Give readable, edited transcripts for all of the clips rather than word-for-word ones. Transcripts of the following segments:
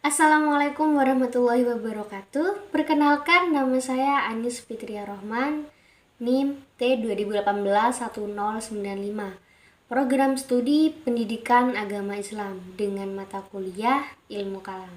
Assalamualaikum warahmatullahi wabarakatuh. Perkenalkan, nama saya Anis Fitria Rohman, NIM T2018-1095. Program Studi Pendidikan Agama Islam dengan mata kuliah Ilmu Kalam.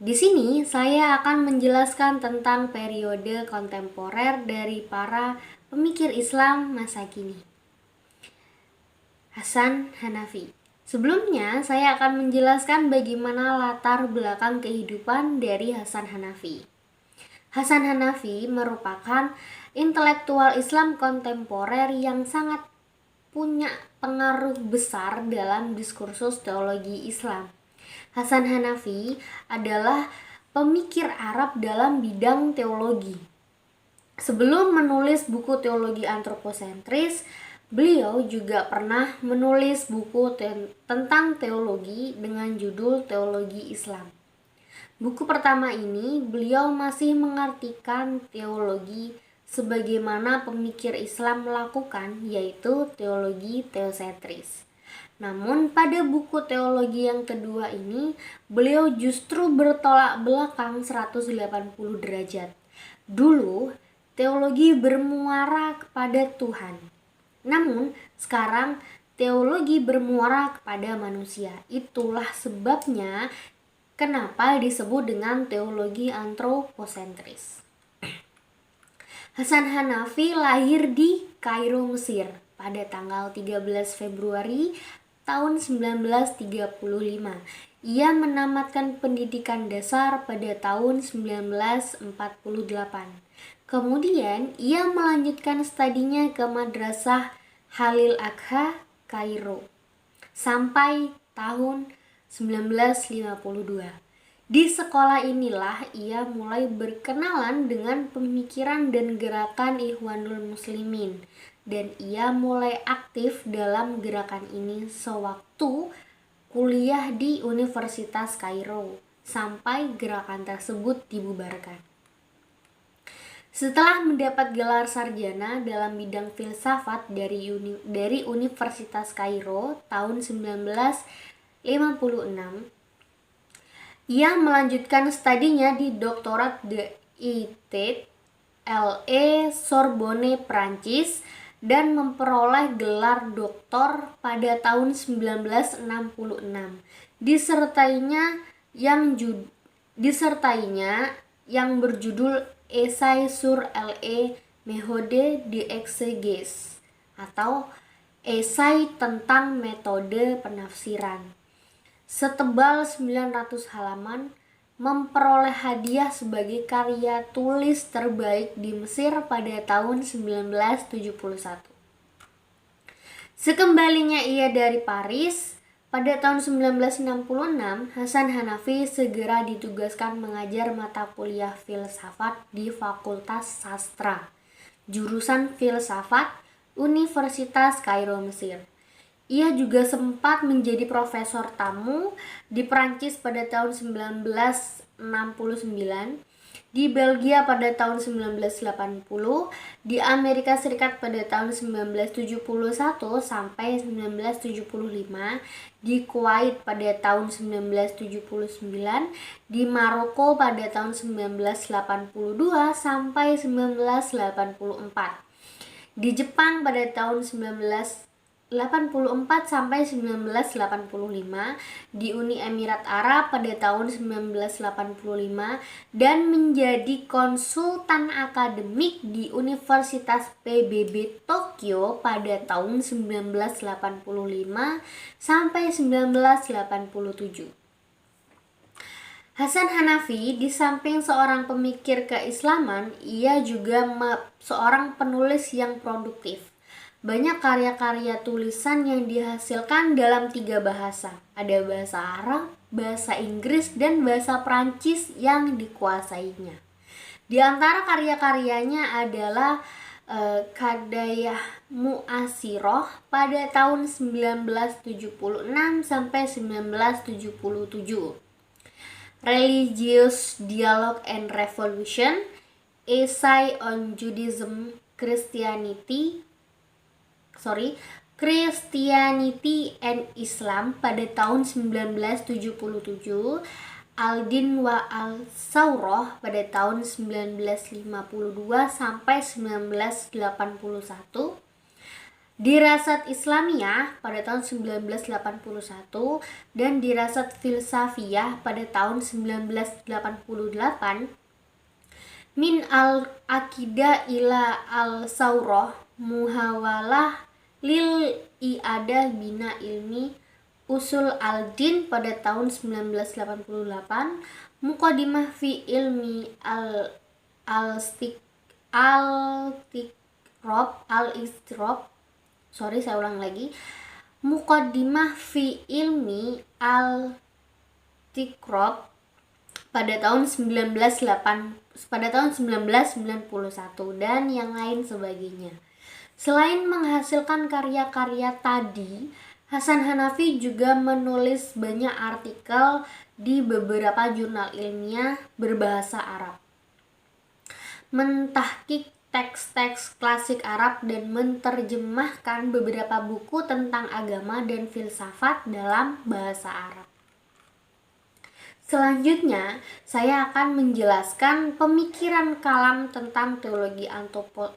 Di sini saya akan menjelaskan tentang periode kontemporer dari para pemikir Islam masa kini. Hasan Hanafi. Sebelumnya, saya akan menjelaskan bagaimana latar belakang kehidupan dari Hasan Hanafi. Hasan Hanafi merupakan intelektual Islam kontemporer yang sangat punya pengaruh besar dalam diskursus teologi Islam. Hasan Hanafi adalah pemikir Arab dalam bidang teologi. Sebelum menulis buku teologi antroposentris, beliau juga pernah menulis buku tentang teologi dengan judul Teologi Islam. Buku pertama ini beliau masih mengartikan teologi sebagaimana pemikir Islam melakukan, yaitu teologi teosentris. Namun pada buku teologi yang kedua ini, beliau justru bertolak belakang 180 derajat. Dulu, teologi bermuara kepada Tuhan. Namun, sekarang teologi bermuara kepada manusia. Itulah sebabnya kenapa disebut dengan teologi antroposentris. Hasan Hanafi lahir di Kairo, Mesir pada tanggal 13 Februari tahun 1935. Ia menamatkan pendidikan dasar pada tahun 1948. Kemudian ia melanjutkan studinya ke Madrasah Khalil Agha, Kairo, sampai tahun 1952. Di sekolah inilah ia mulai berkenalan dengan pemikiran dan gerakan Ikhwanul Muslimin, dan ia mulai aktif dalam gerakan ini sewaktu kuliah di Universitas Kairo, sampai gerakan tersebut dibubarkan. Setelah mendapat gelar sarjana dalam bidang filsafat dari Universitas Kairo tahun 1956, ia melanjutkan studinya di Doktorat d'It LE Sorbonne, Prancis, dan memperoleh gelar doktor pada tahun 1966. Disertainya yang berjudul Essai sur le méthode d'exégèse atau esai tentang metode penafsiran, setebal 900 halaman, memperoleh hadiah sebagai karya tulis terbaik di Mesir pada tahun 1971. Sekembalinya ia dari Paris, pada tahun 1966, Hasan Hanafi segera ditugaskan mengajar mata kuliah filsafat di Fakultas Sastra, jurusan Filsafat, Universitas Kairo, Mesir. Ia juga sempat menjadi profesor tamu di Prancis pada tahun 1969, di Belgia pada tahun 1980, di Amerika Serikat pada tahun 1971 sampai 1975, di Kuwait pada tahun 1979, di Maroko pada tahun 1982 sampai 1984, di Jepang pada tahun 1984 sampai 1985, di Uni Emirat Arab pada tahun 1985, dan menjadi konsultan akademik di Universitas PBB Tokyo pada tahun 1985 sampai 1987. Hasan Hanafi di samping seorang pemikir keislaman, ia juga seorang penulis yang produktif. Banyak karya-karya tulisan yang dihasilkan dalam 3 bahasa. Ada bahasa Arab, bahasa Inggris, dan bahasa Prancis yang dikuasainya. Di antara karya-karyanya adalah Kadayah Mu'asiroh pada tahun 1976 sampai 1977. Religious Dialogue and Revolution, Essay on Judaism, Christianity and Islam pada tahun 1977, al-Din wa al-Thawrah pada tahun 1952 sampai 1981, Dirasat Islamiyah pada tahun 1981, dan Dirasat Filsafiyah pada tahun 1988, Min al-Aqidah ila al-Thawrah Muhawalah lil I'adah Bina Ilmi Usul al-Din pada tahun 1988, Muqaddimah fi Ilmi Muqaddimah fi Ilmi al-Tiqrab pada tahun 1991 dan yang lain sebagainya. Selain menghasilkan karya-karya tadi, Hasan Hanafi juga menulis banyak artikel di beberapa jurnal ilmiah berbahasa Arab, mentahqiq teks-teks klasik Arab, dan menerjemahkan beberapa buku tentang agama dan filsafat dalam bahasa Arab. Selanjutnya, saya akan menjelaskan pemikiran kalam tentang teologi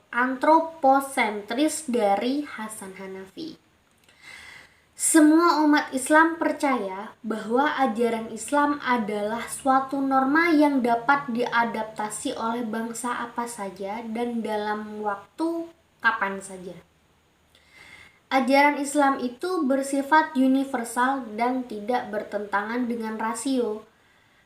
antroposentris dari Hasan Hanafi. Semua umat Islam percaya bahwa ajaran Islam adalah suatu norma yang dapat diadaptasi oleh bangsa apa saja dan dalam waktu kapan saja. Ajaran Islam itu bersifat universal dan tidak bertentangan dengan rasio.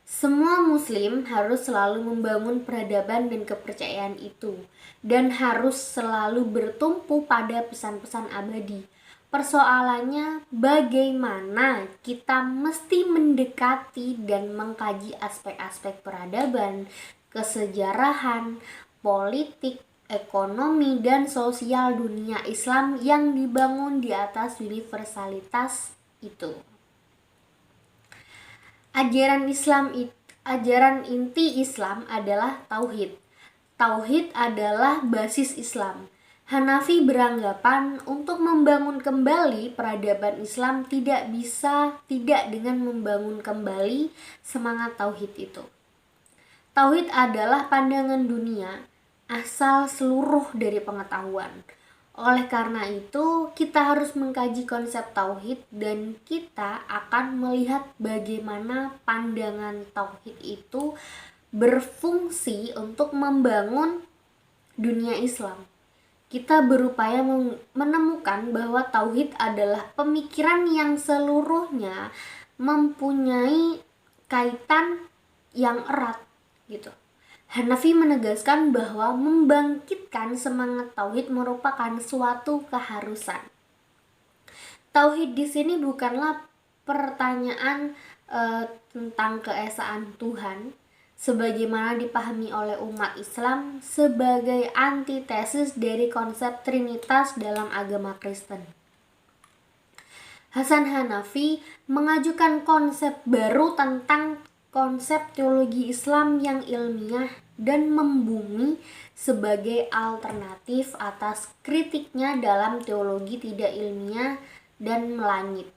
Semua muslim harus selalu membangun peradaban dan kepercayaan itu, dan harus selalu bertumpu pada pesan-pesan abadi. Persoalannya, bagaimana kita mesti mendekati dan mengkaji aspek-aspek peradaban, kesejarahan, politik, ekonomi, dan sosial dunia Islam yang dibangun di atas universalitas itu. Ajaran inti Islam adalah tauhid. Tauhid adalah basis Islam. Hanafi beranggapan untuk membangun kembali peradaban Islam tidak bisa tidak dengan membangun kembali semangat tauhid itu. Tauhid adalah pandangan dunia, asal seluruh dari pengetahuan. Oleh karena itu, kita harus mengkaji konsep tauhid dan kita akan melihat bagaimana pandangan tauhid itu berfungsi untuk membangun dunia Islam. Kita berupaya menemukan bahwa tauhid adalah pemikiran yang seluruhnya mempunyai kaitan yang erat gitu. Hanafi menegaskan bahwa membangkitkan semangat tauhid merupakan suatu keharusan. Tauhid di sini bukanlah pertanyaan tentang keesaan Tuhan, sebagaimana dipahami oleh umat Islam sebagai antitesis dari konsep Trinitas dalam agama Kristen. Hasan Hanafi mengajukan konsep baru tentang konsep teologi Islam yang ilmiah dan membumi sebagai alternatif atas kritiknya dalam teologi tidak ilmiah dan melangit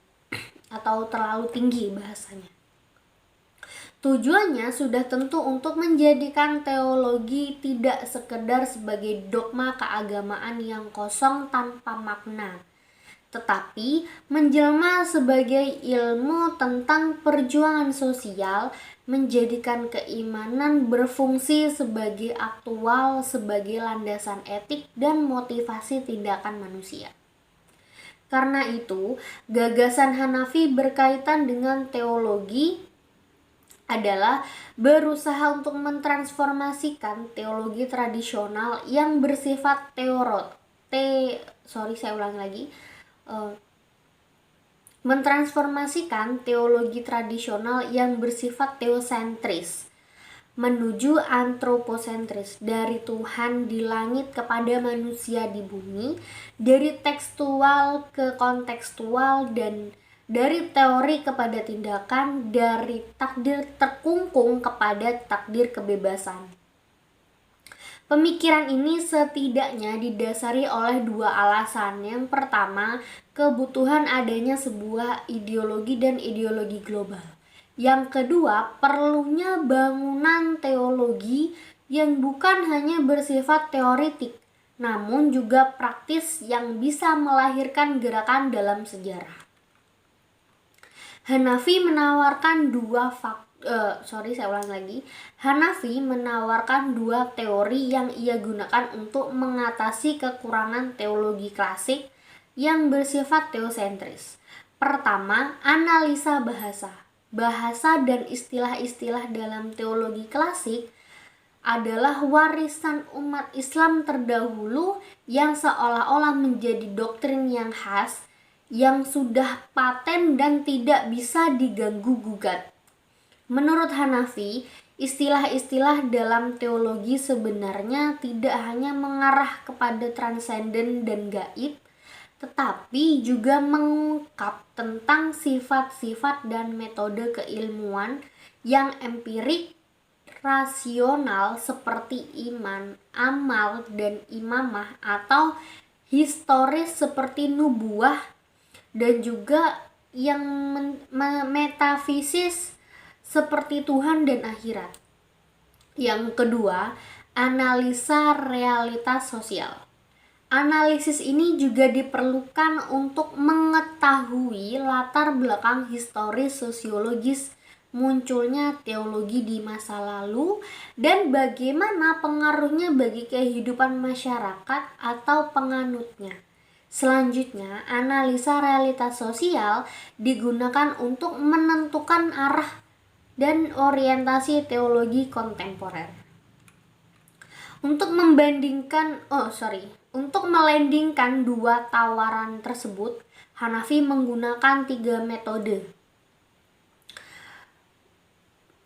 atau terlalu tinggi bahasanya. Tujuannya sudah tentu untuk menjadikan teologi tidak sekedar sebagai dogma keagamaan yang kosong tanpa makna, tetapi menjelma sebagai ilmu tentang perjuangan sosial, menjadikan keimanan berfungsi sebagai aktual, sebagai landasan etik dan motivasi tindakan manusia. Karena itu, gagasan Hanafi berkaitan dengan teologi adalah berusaha untuk mentransformasikan teologi tradisional yang bersifat mentransformasikan teologi tradisional yang bersifat teosentris menuju antroposentris, dari Tuhan di langit kepada manusia di bumi, dari tekstual ke kontekstual, dan dari teori kepada tindakan, dari takdir terkungkung kepada takdir kebebasan. Pemikiran ini setidaknya didasari oleh dua alasan. Yang pertama, kebutuhan adanya sebuah ideologi dan ideologi global. Yang kedua, perlunya bangunan teologi yang bukan hanya bersifat teoritik, namun juga praktis yang bisa melahirkan gerakan dalam sejarah. Hanafi menawarkan Hanafi menawarkan dua teori yang ia gunakan untuk mengatasi kekurangan teologi klasik yang bersifat teosentris. Pertama, analisa bahasa. Bahasa dan istilah-istilah dalam teologi klasik adalah warisan umat Islam terdahulu yang seolah-olah menjadi doktrin yang khas, yang sudah paten dan tidak bisa diganggu-gugat. Menurut Hanafi, istilah-istilah dalam teologi sebenarnya tidak hanya mengarah kepada transenden dan gaib, tetapi juga mengungkap tentang sifat-sifat dan metode keilmuan yang empirik, rasional seperti iman, amal, dan imamah, atau historis seperti nubuah, dan juga yang metafisis seperti Tuhan dan akhirat. Yang kedua, analisa realitas sosial. Analisis ini juga diperlukan untuk mengetahui latar belakang historis sosiologis munculnya teologi di masa lalu dan bagaimana pengaruhnya bagi kehidupan masyarakat atau penganutnya. Selanjutnya, analisa realitas sosial digunakan untuk menentukan arah dan orientasi teologi kontemporer. Untuk melandingkan dua tawaran tersebut, Hanafi menggunakan 3 metode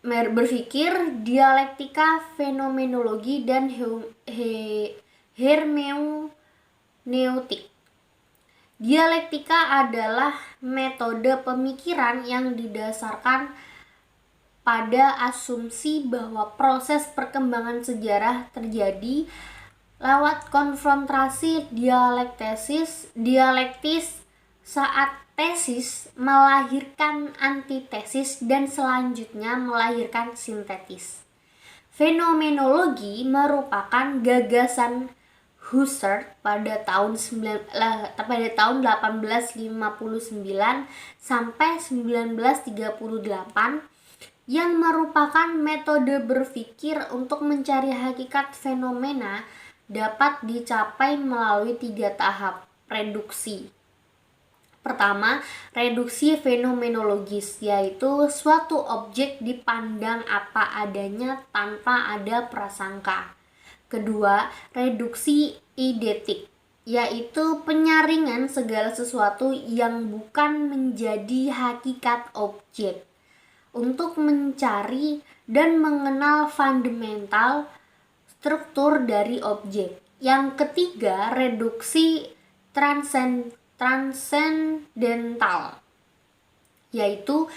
berpikir: dialektika, fenomenologi, dan hermeneutik. Dialektika adalah metode pemikiran yang didasarkan pada asumsi bahwa proses perkembangan sejarah terjadi lewat konfrontasi dialektis saat tesis melahirkan antitesis dan selanjutnya melahirkan sintetis. Fenomenologi merupakan gagasan Husserl pada tahun 1859 sampai 1938 yang merupakan metode berpikir untuk mencari hakikat fenomena dapat dicapai melalui 3 tahap reduksi. Pertama, reduksi fenomenologis, yaitu suatu objek dipandang apa adanya tanpa ada prasangka. Kedua, reduksi eidetik, yaitu penyaringan segala sesuatu yang bukan menjadi hakikat objek untuk mencari dan mengenal fundamental struktur dari objek. Yang ketiga, reduksi transendental, yaitu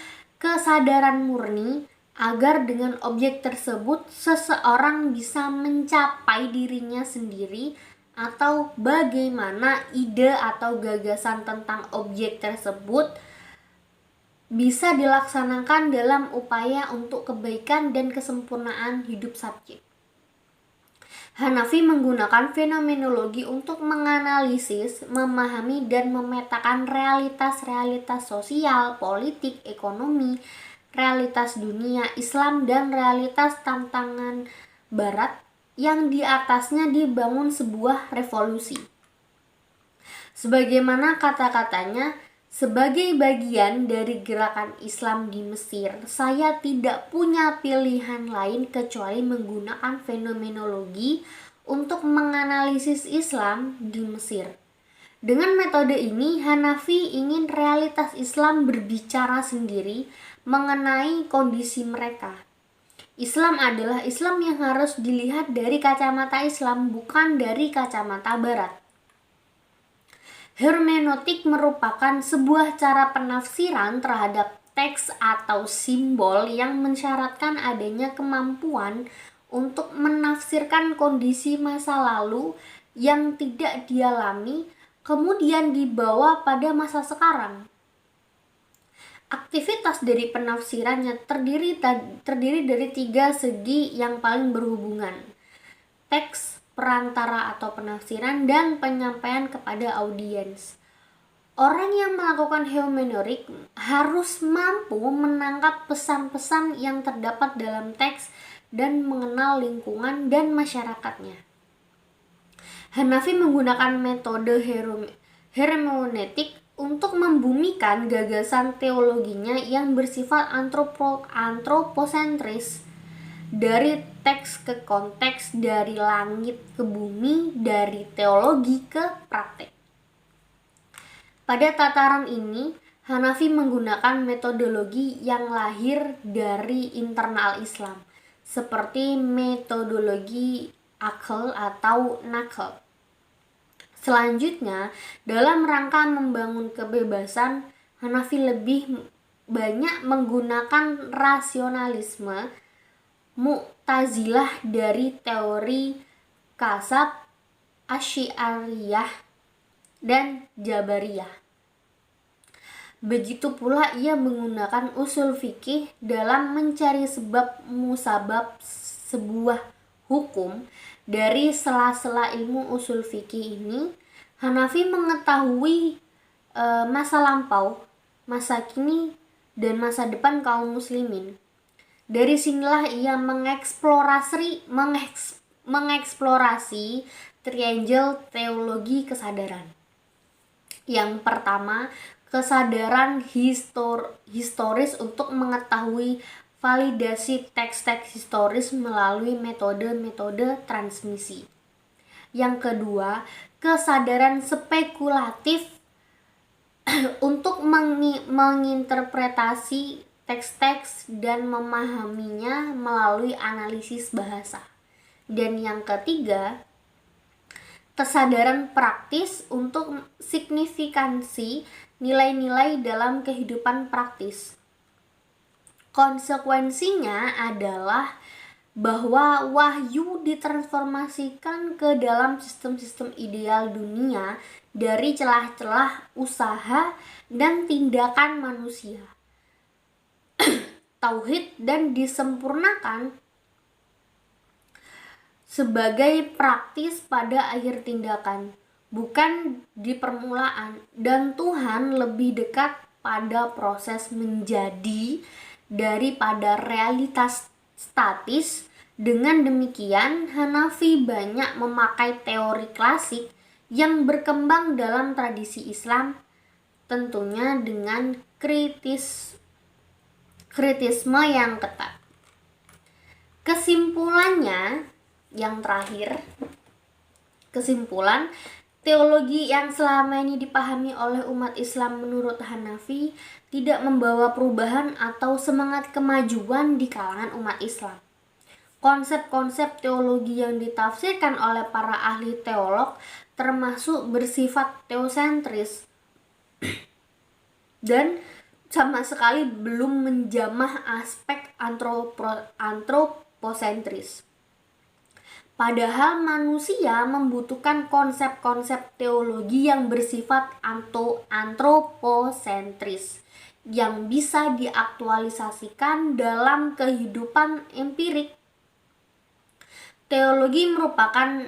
kesadaran murni agar dengan objek tersebut seseorang bisa mencapai dirinya sendiri, atau bagaimana ide atau gagasan tentang objek tersebut bisa dilaksanakan dalam upaya untuk kebaikan dan kesempurnaan hidup subjek. Hanafi menggunakan fenomenologi untuk menganalisis, memahami, dan memetakan realitas-realitas sosial, politik, ekonomi, realitas dunia Islam, dan realitas tantangan Barat yang di atasnya dibangun sebuah revolusi. Sebagaimana kata-katanya, sebagai bagian dari gerakan Islam di Mesir, saya tidak punya pilihan lain kecuali menggunakan fenomenologi untuk menganalisis Islam di Mesir. Dengan metode ini, Hanafi ingin realitas Islam berbicara sendiri mengenai kondisi mereka. Islam adalah Islam yang harus dilihat dari kacamata Islam, bukan dari kacamata Barat. Hermeneutik merupakan sebuah cara penafsiran terhadap teks atau simbol yang mensyaratkan adanya kemampuan untuk menafsirkan kondisi masa lalu yang tidak dialami kemudian dibawa pada masa sekarang. Aktivitas dari penafsirannya terdiri dari 3 segi yang paling berhubungan: teks, perantara atau penafsiran, dan penyampaian kepada audiens. Orang yang melakukan hermeneutik harus mampu menangkap pesan-pesan yang terdapat dalam teks dan mengenal lingkungan dan masyarakatnya. Hanafi menggunakan metode hermeneutik untuk membumikan gagasan teologinya yang bersifat antroposentris, dari teks ke konteks, dari langit ke bumi, dari teologi ke praktek. Pada tataran ini, Hanafi menggunakan metodologi yang lahir dari internal Islam, seperti metodologi akal atau nakal. Selanjutnya, dalam rangka membangun kebebasan, Hanafi lebih banyak menggunakan rasionalisme Mu'tazilah dari teori Kasab, Asy'ariyah, dan Jabariyah. Begitu pula ia menggunakan usul fikih dalam mencari sebab musabab sebuah hukum. Dari sela-sela ilmu usul fikih ini, Hanafi mengetahui masa lampau, masa kini, dan masa depan kaum muslimin. Dari sinilah ia mengeksplorasi triangle teologi kesadaran. Yang pertama, kesadaran historis untuk mengetahui validasi teks-teks historis melalui metode-metode transmisi. Yang kedua, kesadaran spekulatif untuk menginterpretasi teks-teks dan memahaminya melalui analisis bahasa. Dan yang ketiga, kesadaran praktis untuk signifikansi nilai-nilai dalam kehidupan praktis. Konsekuensinya adalah bahwa wahyu ditransformasikan ke dalam sistem-sistem ideal dunia dari celah-celah usaha dan tindakan manusia. Tauhid dan disempurnakan sebagai praktis pada akhir tindakan, bukan di permulaan, dan Tuhan lebih dekat pada proses menjadi daripada realitas statis. Dengan demikian, Hanafi banyak memakai teori klasik yang berkembang dalam tradisi Islam, tentunya dengan kritisme yang ketat. Kesimpulan, teologi yang selama ini dipahami oleh umat Islam menurut Hanafi tidak membawa perubahan atau semangat kemajuan di kalangan umat Islam. Konsep-konsep teologi yang ditafsirkan oleh para ahli teolog termasuk bersifat teosentris dan sama sekali belum menjamah aspek antroposentris. Padahal manusia membutuhkan konsep-konsep teologi yang bersifat antroposentris yang bisa diaktualisasikan dalam kehidupan empirik. Teologi merupakan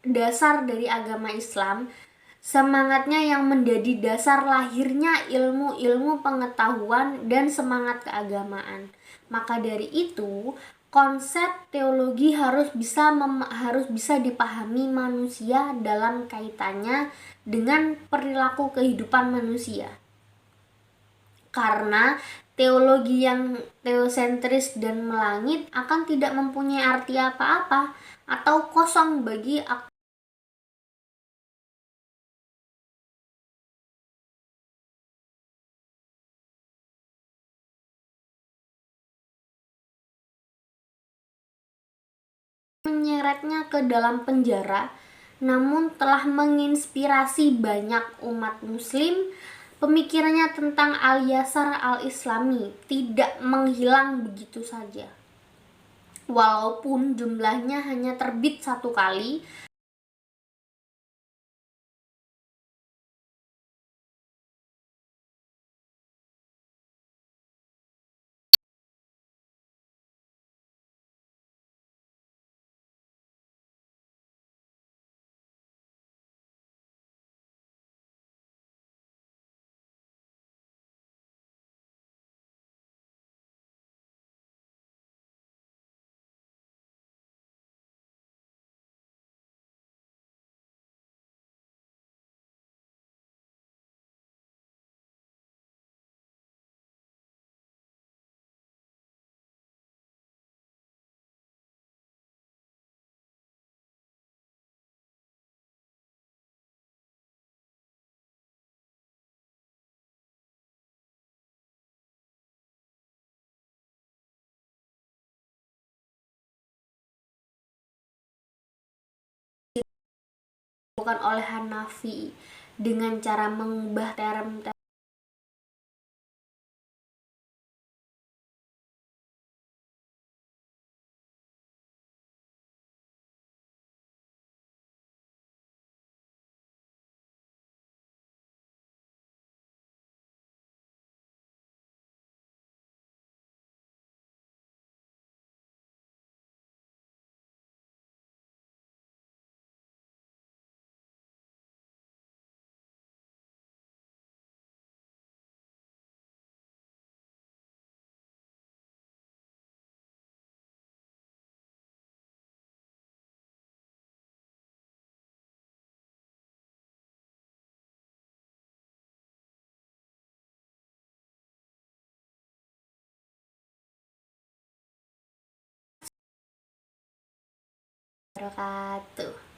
dasar dari agama Islam, semangatnya yang menjadi dasar lahirnya ilmu-ilmu pengetahuan dan semangat keagamaan. Maka dari itu, konsep teologi harus bisa dipahami manusia dalam kaitannya dengan perilaku kehidupan manusia. Karena teologi yang teosentris dan melangit akan tidak mempunyai arti apa-apa atau kosong bagi menyeretnya ke dalam penjara, namun telah menginspirasi banyak umat muslim. Pemikirannya tentang Al-Yasar Al-Islami tidak menghilang begitu saja. Walaupun jumlahnya hanya terbit 1 kali, dilakukan oleh Hanafi dengan cara mengubah term wabarakatuh.